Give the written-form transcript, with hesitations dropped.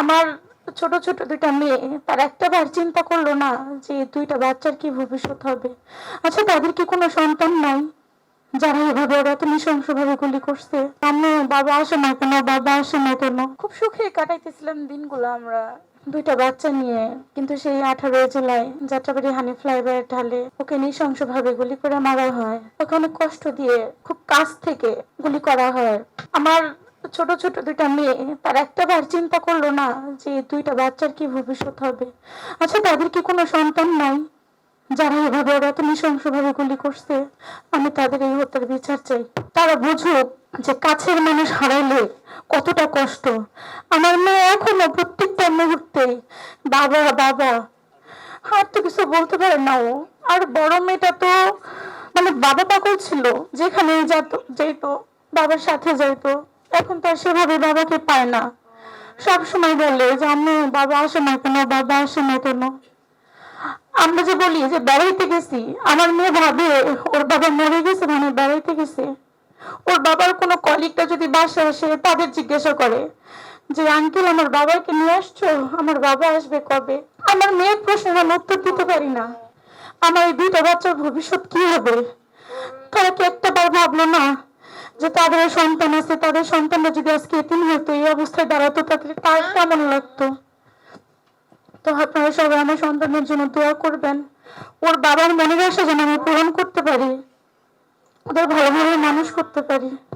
আমার ছোট ছোট দুইটা মেয়ে, তার একটা বার চিন্তা করলো না যে দুইটা বাচ্চার কি ভবিষ্যৎ হবে। আচ্ছা, তাদের কি কোনো সন্তান নাই যারা এভাবে ওরা তো নৃশংসভাবে গুলি করছে? আম্মু, বাবা আসে না কেন, বাবা আসে না কেন? খুব সুখে কাটাইতেছিলাম দিনগুলো আমরা দুইটা বাচ্চা নিয়ে। কিন্তু সেই 18 জুলাই যাত্রাবাড়ি হানি ফ্লাইওভারের ঢালে ওকে নৃশংসভাবে গুলি করে মারা হয়। ওকে অনেক কষ্ট দিয়ে খুব কাছ থেকে গুলি করা হয়। আমার ছোট ছোট দুইটা মেয়ে, তার একটা বার চিন্তা করলো না যে দুইটা বাচ্চার কি ভবিষ্যৎ হবে। আচ্ছা, তাদের কি কোনো সন্তান নাই যারা এভাবে ওরা তো নৃশংসভাবে গুলি করছে? আমি তাদের এই হত্যার বিচার চাই। তারা বুঝুক যে কাছের মানুষ হারাইলে কতটা কষ্ট। আমার মেয়ে এখনো প্রত্যেকটা মুহূর্তে বাবা বাবা, আর তো কিছু বলতে পারে না ও। আর বড় মেয়েটা তো মানে বাবা পাগল ছিল, যেখানে যেত বাবার সাথে যাইতো। এখন তো আর সেভাবে বাবাকে পায় না। সব সময় বলে যে আম্মু, বাবা আসে না কেন, বাবা আসে না কেন? আমরা যে বলি যে বেড়াইতে গেছি, আমার মেয়ে ভাবে ওর বাবা মরে গেছে মানে বেড়াইতে গেছে। ওর বাবার কোনো কলিগটা যদি বাসায় আসে, তাদের জিজ্ঞাসা করে যে আঙ্কেল, আমার বাবাকে নিয়ে আসছো, আমার বাবা আসবে কবে? আমার মেয়ের প্রশ্নের আমি উত্তর দিতে পারি না। আমার এই দুইটা বাচ্চার ভবিষ্যৎ কি হবে? তারা কি একটা বার ভাবলো না যে তাদের সন্তান আছে, তাদের সন্তানরা যদি আজকে এতিম হতো, এই অবস্থায় দাঁড়াতো, তাদের তার কেমন লাগতো? তো আপনারা সবাই আমার সন্তানের জন্য দোয়া করবেন। ওর বাবার মনের আশা যেন আমি পূরণ করতে পারি, ওদের ভালোভাবে মানুষ করতে পারি।